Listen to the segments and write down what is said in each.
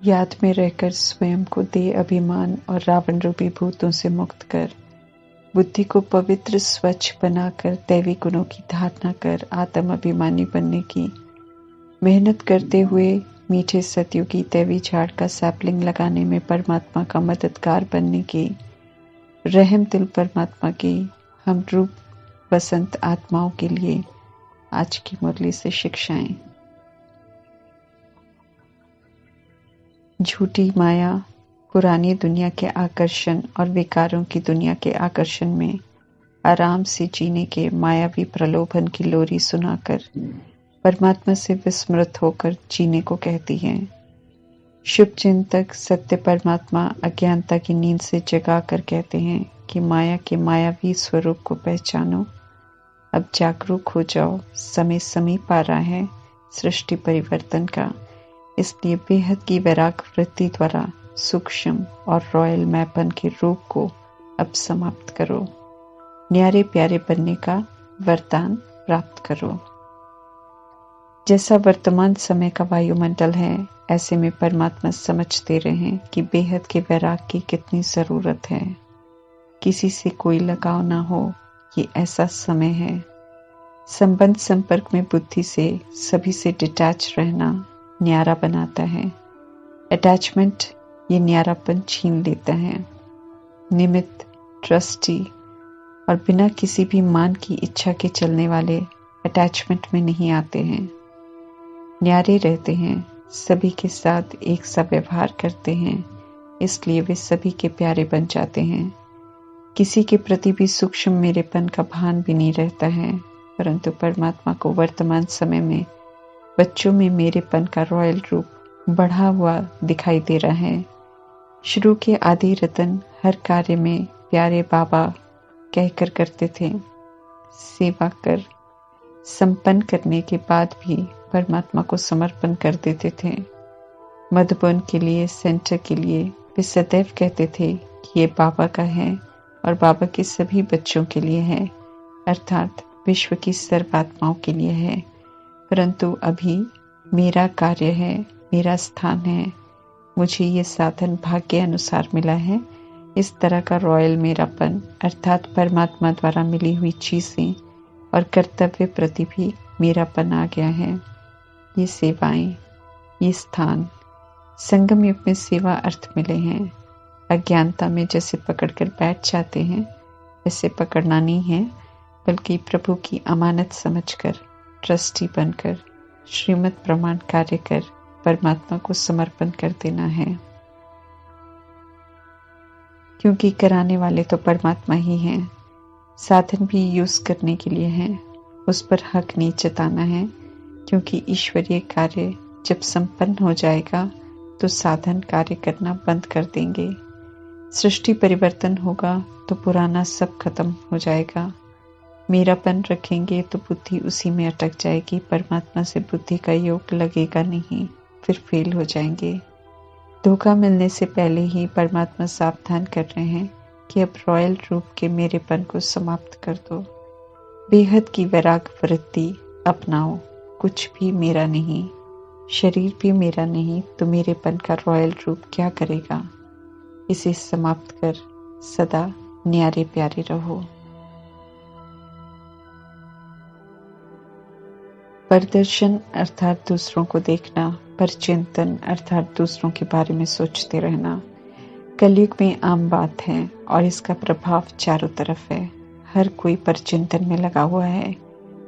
याद में रहकर स्वयं को दे अभिमान और रावण रूपी भूतों से मुक्त कर। बुद्धि को पवित्र स्वच्छ बनाकर दैवी गुणों की धारणा कर आत्म अभिमानी बनने की मेहनत करते हुए मीठे सतयुगी दैवी झाड़ का सैपलिंग लगाने में परमात्मा का मददगार बनने की रहम दिल परमात्मा की हम रूप बसंत आत्माओं के लिए आज की मुरली से शिक्षाएं। झूठी माया पुरानी दुनिया के आकर्षण और विकारों की दुनिया के आकर्षण में आराम से जीने के मायावी प्रलोभन की लोरी सुनाकर परमात्मा से विस्मृत होकर जीने को कहती है। शुभ चिंतक सत्य परमात्मा अज्ञानता की नींद से जगा कर कहते हैं कि माया के मायावी स्वरूप को पहचानो, अब जागरूक हो जाओ, समय समीप आ रहा है सृष्टि परिवर्तन का। इसलिए बेहद की वैराग वृत्ति द्वारा सूक्ष्म और रॉयल मैपन के रूप को अब समाप्त करो, न्यारे प्यारे बनने का वरदान प्राप्त करो। जैसा वर्तमान समय का वायुमंडल है, ऐसे में परमात्मा समझते रहें कि बेहद के वैराग की कितनी जरूरत है। किसी से कोई लगाव ना हो, ये ऐसा समय है। संबंध संपर्क में बुद्धि से सभी से डिटैच रहना न्यारा बनाता है। अटैचमेंट ये न्यारापन छीन लेता है। निमित्त, ट्रस्टी और बिना किसी भी मान की इच्छा के चलने वाले अटैचमेंट में नहीं आते हैं। न्यारे रहते हैं, सभी के साथ एक सा व्यवहार करते हैं, इसलिए वे सभी के प्यारे बन जाते हैं। किसी के प्रति भी सूक्ष्म मेरेपन का भान भी नहीं रहता है, परंतु परमात्मा को वर्तमान समय में बच्चों में मेरेपन का रॉयल रूप बढ़ा हुआ दिखाई दे रहा है। शुरू के आदि रतन हर कार्य में प्यारे बाबा कहकर करते थे। सेवा कर संपन्न करने के बाद भी परमात्मा को समर्पण कर देते थे। मधुबन के लिए, सेंटर के लिए वे सदैव कहते थे कि ये बाबा का है और बाबा के सभी बच्चों के लिए है, अर्थात विश्व की सर्वात्माओं के लिए है। परंतु अभी मेरा कार्य है, मेरा स्थान है, मुझे ये साधन भाग्य अनुसार मिला है। इस तरह का रॉयल मेरापन अर्थात परमात्मा द्वारा मिली हुई चीजें और कर्तव्य प्रति भी मेरापन आ गया है। ये सेवाएं, ये स्थान संगम युग में सेवा अर्थ मिले हैं। अज्ञानता में जैसे पकड़कर बैठ जाते हैं, वैसे पकड़ना नहीं है, बल्कि प्रभु की अमानत समझकर ट्रस्टी बनकर श्रीमत प्रमाण कार्य कर परमात्मा को समर्पण कर देना है। क्योंकि कराने वाले तो परमात्मा ही हैं। साधन भी यूज करने के लिए हैं, उस पर हक नहीं जताना है, क्योंकि ईश्वरीय कार्य जब संपन्न हो जाएगा तो साधन कार्य करना बंद कर देंगे। सृष्टि परिवर्तन होगा तो पुराना सब खत्म हो जाएगा। मेरापन रखेंगे तो बुद्धि उसी में अटक जाएगी। परमात्मा से बुद्धि का योग लगेगा नहीं, फिर फेल हो जाएंगे। धोखा मिलने से पहले ही परमात्मा सावधान कर रहे हैं कि अब रॉयल रूप के मेरेपन को समाप्त कर दो। बेहद की वैराग वृत्ति अपनाओ। कुछ भी मेरा नहीं, शरीर भी मेरा नहीं, तो मेरेपन का रॉयल रूप क्या करेगा? इसे समाप्त कर सदा न्यारे प्यारे रहो। परदर्शन अर्थात दूसरों को देखना, परचिंतन अर्थात दूसरों के बारे में सोचते रहना कलयुग में आम बात है और इसका प्रभाव चारों तरफ है। हर कोई परचिंतन में लगा हुआ है।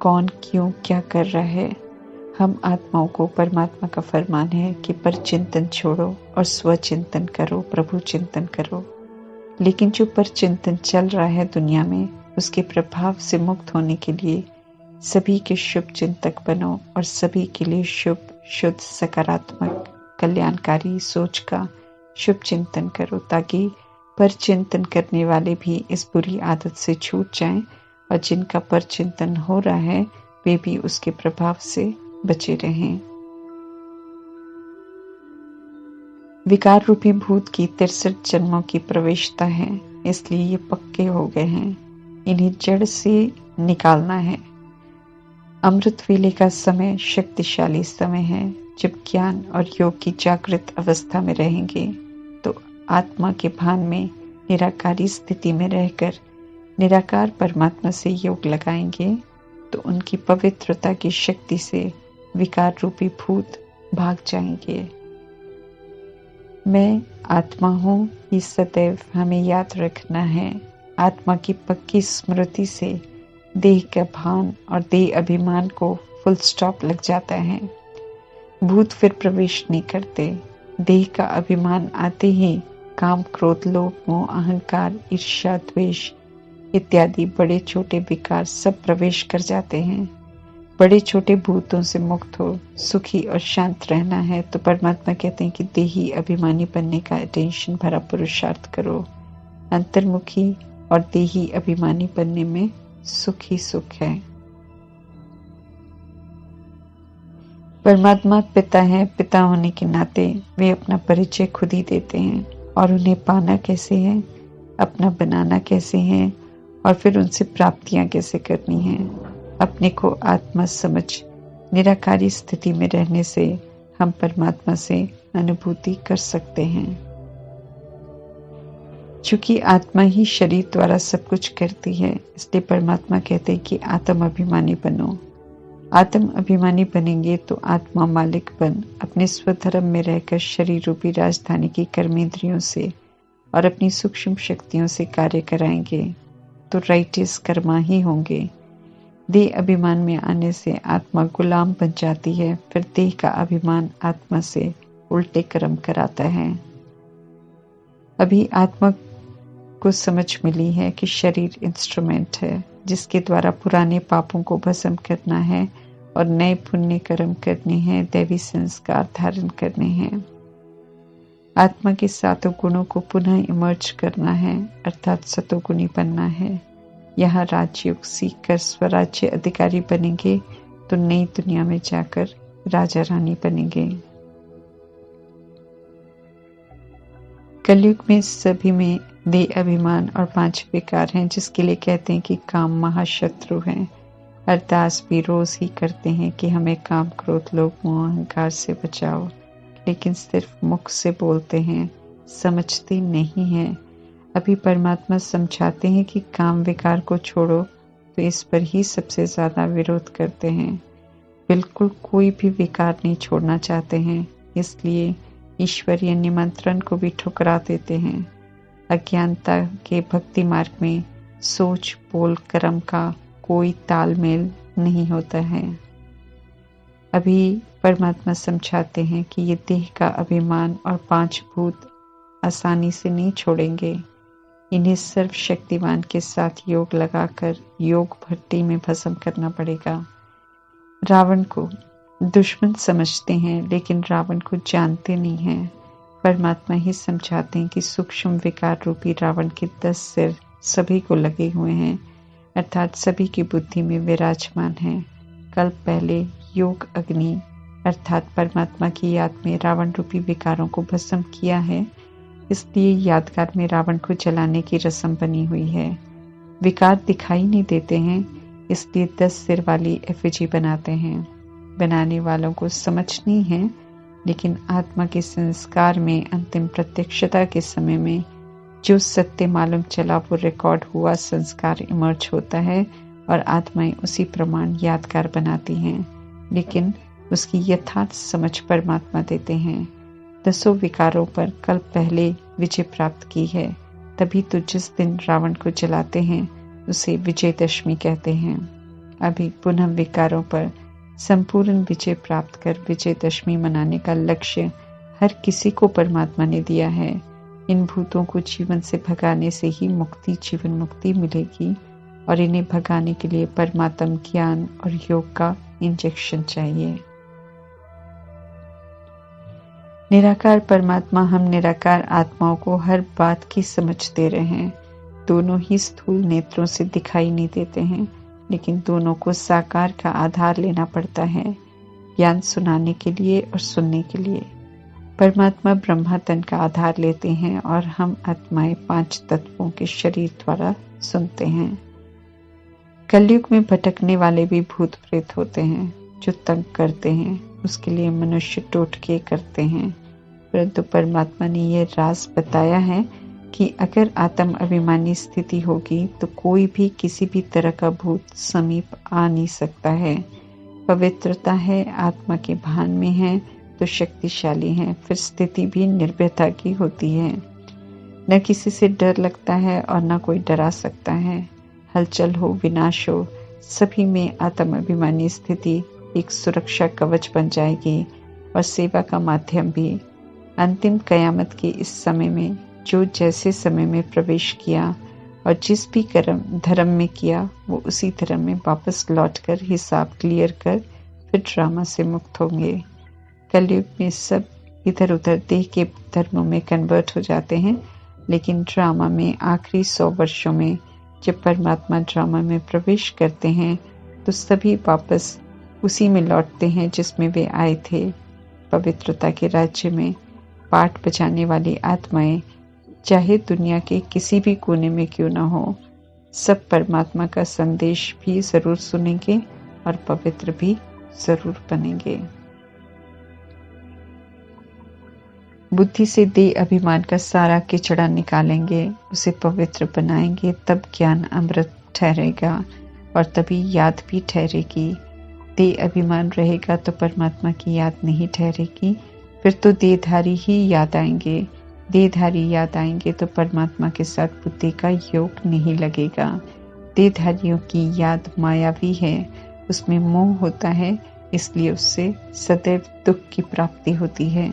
कौन, क्यों, क्या कर रहा है। हम आत्माओं को परमात्मा का फरमान है कि परचिंतन छोड़ो और स्वचिंतन करो, प्रभु चिंतन करो। लेकिन जो परचिंतन चल रहा है दुनिया में, उसके प्रभाव से मुक्त होने के लिए सभी के शुभ चिंतक बनो और सभी के लिए शुभ, शुद्ध, सकारात्मक, कल्याणकारी सोच का शुभ चिंतन करो, ताकि परचिंतन करने वाले भी इस बुरी आदत से छूट जाएं और जिनका परचिंतन हो रहा है वे भी उसके प्रभाव से बचे रहें। विकार रूपी भूत की 63 जन्मों की प्रवेशता है, इसलिए ये पक्के हो गए हैं। इन्हें जड़ से निकालना है। अमृत वेले का समय शक्तिशाली समय है। जब ज्ञान और योग की जागृत अवस्था में रहेंगे तो आत्मा के भान में निराकारी स्थिति में रहकर निराकार परमात्मा से योग लगाएंगे तो उनकी पवित्रता की शक्ति से विकार रूपी भूत भाग जाएंगे। मैं आत्मा हूँ, ये सदैव हमें याद रखना है। आत्मा की पक्की स्मृति से देह का भान और देह अभिमान को फुल स्टॉप लग जाता है। भूत फिर प्रवेश नहीं करते। देह का अभिमान आते ही काम, क्रोध, लोभ, मोह, अहंकार, ईर्ष्या, द्वेष इत्यादि बड़े छोटे विकार सब प्रवेश कर जाते हैं। बड़े छोटे भूतों से मुक्त हो सुखी और शांत रहना है तो परमात्मा कहते हैं कि देही अभिमानी बनने का टेंशन भरा पुरुषार्थ करो। अंतर्मुखी और देही अभिमानी बनने में सुख ही सुख है। परमात्मा पिता है, पिता होने के नाते वे अपना परिचय खुद ही देते हैं और उन्हें पाना कैसे है, अपना बनाना कैसे है और फिर उनसे प्राप्तियां कैसे करनी है। अपने को आत्मा समझ निराकारी स्थिति में रहने से हम परमात्मा से अनुभूति कर सकते हैं। चूंकि आत्मा ही शरीर द्वारा सब कुछ करती है, इसलिए परमात्मा कहते हैं कि आत्म अभिमानी बनो। आत्म अभिमानी बनेंगे तो आत्मा मालिक बन अपने स्वधर्म में रहकर शरीर रूपी राजधानी की कर्मेंद्रियों से और अपनी सूक्ष्म शक्तियों से कार्य कराएंगे तो राइटियस कर्मा ही होंगे। देह अभिमान में आने से आत्मा गुलाम बन जाती है, फिर देह का अभिमान आत्मा से उल्टे कर्म कराता है। अभी आत्मा को समझ मिली है कि शरीर इंस्ट्रूमेंट है जिसके द्वारा पुराने पापों को भस्म करना है और नए पुण्य कर्म करने हैं, दैवी संस्कार धारण करने हैं। आत्मा के सातों गुणों को पुनः इमर्ज करना है अर्थात सतोगुणी बनना है। यहाँ राजयोग सीखकर स्वराज्य अधिकारी बनेंगे तो नई दुनिया में जाकर राजा रानी बनेंगे। कलयुग में सभी में देह अभिमान और 5 विकार हैं जिसके लिए कहते हैं कि काम महाशत्रु हैं। अरदास भी रोज ही करते हैं कि हमें काम, क्रोध, लोभ, मोह, अहंकार से बचाओ, लेकिन सिर्फ मुख से बोलते हैं, समझते नहीं हैं। अभी परमात्मा समझाते हैं कि काम विकार को छोड़ो तो इस पर ही सबसे ज्यादा विरोध करते हैं। बिल्कुल कोई भी विकार नहीं छोड़ना चाहते हैं, इसलिए ईश्वरीय निमंत्रण को भी ठुकरा देते हैं। अज्ञानता के भक्ति मार्ग में सोच, बोल, कर्म का कोई तालमेल नहीं होता है। अभी परमात्मा समझाते हैं कि ये देह का अभिमान और 5 भूत आसानी से नहीं छोड़ेंगे। इन्हें सर्वशक्तिमान के साथ योग लगाकर योग भट्टी में भस्म करना पड़ेगा। रावण को दुश्मन समझते हैं लेकिन रावण को जानते नहीं हैं। परमात्मा ही समझाते हैं कि सूक्ष्म विकार रूपी रावण के 10 सिर सभी को लगे हुए हैं अर्थात सभी की बुद्धि में विराजमान है। कल पहले योग अग्नि अर्थात परमात्मा की याद में रावण रूपी विकारों को भस्म किया है, इसलिए यादगार में रावण को जलाने की रस्म बनी हुई है। विकार दिखाई नहीं देते हैं, इसलिए 10 सिर वाली एफिजी बनाते हैं। बनाने वालों को समझ नहीं है, लेकिन आत्मा के संस्कार में अंतिम प्रत्यक्षता के समय में जो सत्य मालूम चला वो रिकॉर्ड हुआ संस्कार इमर्ज होता है और आत्माएं उसी प्रमाण यादगार बनाती हैं, लेकिन उसकी यथार्थ समझ परमात्मा देते हैं। 10 विकारों पर कल पहले विजय प्राप्त की है, तभी तो जिस दिन रावण को जलाते हैं उसे विजयदशमी कहते हैं। अभी पुनः विकारों पर संपूर्ण विजय प्राप्त कर विजयदशमी मनाने का लक्ष्य हर किसी को परमात्मा ने दिया है। इन भूतों को जीवन से भगाने से ही मुक्ति, जीवन मुक्ति मिलेगी और इन्हें भगाने के लिए परमात्म ज्ञान और योग का इंजेक्शन चाहिए। निराकार परमात्मा हम निराकार आत्माओं को हर बात की समझ दे रहे हैं। दोनों ही स्थूल नेत्रों से दिखाई नहीं देते हैं, लेकिन दोनों को साकार का आधार लेना पड़ता है, ज्ञान सुनाने के लिए और सुनने के लिए। परमात्मा ब्रह्मा तन का आधार लेते हैं और हम आत्माएं 5 तत्वों के शरीर द्वारा सुनते हैं। कलयुग में भटकने वाले भी भूत प्रेत होते हैं जो तंग करते हैं। उसके लिए मनुष्य टोटके करते हैं, परंतु परमात्मा ने यह राज बताया है कि अगर आत्म अभिमानी स्थिति होगी तो कोई भी किसी भी तरह का भूत समीप आ नहीं सकता है। पवित्रता है, आत्मा के भान में है तो शक्तिशाली है, फिर स्थिति भी निर्भयता की होती है। न किसी से डर लगता है और न कोई डरा सकता है। हलचल हो, विनाश हो, सभी में आत्म अभिमानी स्थिति एक सुरक्षा कवच बन जाएगी और सेवा का माध्यम भी। अंतिम कयामत के इस समय में जो जैसे समय में प्रवेश किया और जिस भी धर्म में किया, वो उसी धर्म में वापस लौटकर हिसाब क्लियर कर फिर ड्रामा से मुक्त होंगे। कलयुग में सब इधर उधर देह के धर्मों में कन्वर्ट हो जाते हैं, लेकिन ड्रामा में आखिरी 100 वर्षों में जब परमात्मा ड्रामा में प्रवेश करते हैं तो सभी वापस उसी में लौटते हैं जिसमें वे आए थे। पवित्रता के राज्य में पाठ बजाने वाली आत्माएं चाहे दुनिया के किसी भी कोने में क्यों न हो, सब परमात्मा का संदेश भी जरूर सुनेंगे और पवित्र भी जरूर बनेंगे। बुद्धि से देह अभिमान का सारा किचड़ा निकालेंगे, उसे पवित्र बनाएंगे, तब ज्ञान अमृत ठहरेगा और तभी याद भी ठहरेगी। देह अभिमान रहेगा तो परमात्मा की याद नहीं ठहरेगी, फिर तो देहधारी ही याद आएंगे। देहधारी याद आएंगे तो परमात्मा के साथ बुद्धि का योग नहीं लगेगा। देहधारियों की याद मायावी है, उसमें मोह होता है, इसलिए उससे सदैव दुख की प्राप्ति होती है।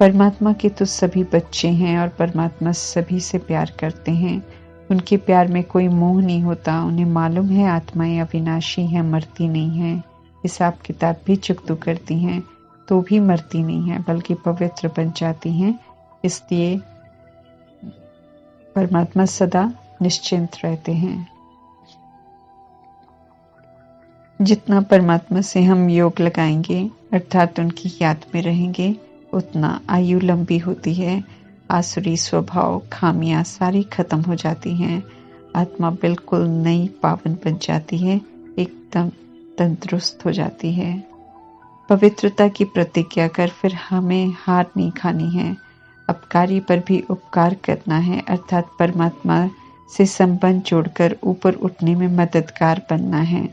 परमात्मा के तो सभी बच्चे हैं और परमात्मा सभी से प्यार करते हैं। उनके प्यार में कोई मोह नहीं होता। उन्हें मालूम है आत्माएं अविनाशी हैं, मरती नहीं हैं। हिसाब किताब भी चुकतू करती हैं तो भी मरती नहीं है, बल्कि पवित्र बन जाती हैं। इसलिए परमात्मा सदा निश्चिंत रहते हैं। जितना परमात्मा से हम योग लगाएंगे अर्थात उनकी याद में रहेंगे, उतना आयु लंबी होती है। आसुरी स्वभाव, खामियां सारी खत्म हो जाती हैं। आत्मा बिल्कुल नई पावन बन जाती है, एकदम तंदुरुस्त हो जाती है। पवित्रता की प्रतिज्ञा कर फिर हमें हार नहीं खानी है। अपकारी पर भी उपकार करना है, अर्थात परमात्मा से संबंध जोड़कर ऊपर उठने में मददगार बनना है।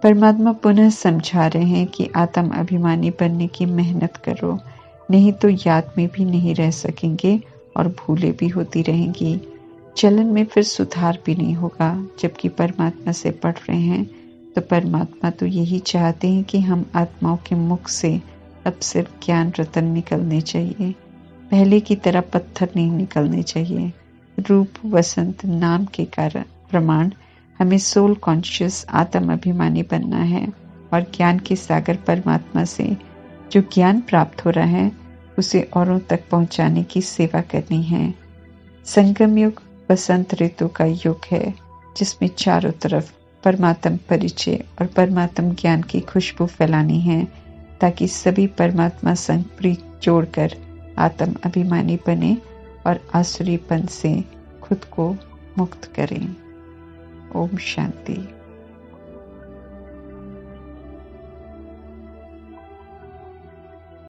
परमात्मा पुनः समझा रहे हैं कि आत्म अभिमानी बनने की मेहनत करो, नहीं तो याद में भी नहीं रह सकेंगे और भूले भी होती रहेंगी। चलन में फिर सुधार भी नहीं होगा। जबकि परमात्मा से पढ़ रहे हैं तो परमात्मा तो यही चाहते हैं कि हम आत्माओं के मुख से अब सिर्फ ज्ञान रतन निकलने चाहिए, पहले की तरह पत्थर नहीं निकलने चाहिए। रूप वसंत नाम के कारण प्रमाण हमें सोल कॉन्शियस आत्म अभिमानी बनना है और ज्ञान के सागर परमात्मा से जो ज्ञान प्राप्त हो रहा है उसे औरों तक पहुंचाने की सेवा करनी है। संगम युग वसंत ऋतु का युग है, जिसमें चारों तरफ परमात्म परिचय और परमात्म ज्ञान की खुशबू फैलानी है, ताकि सभी परमात्मा संग प्रीत जोड़कर आत्म अभिमानी बने और आसुरीपन से खुद को मुक्त करें। ओम शांति।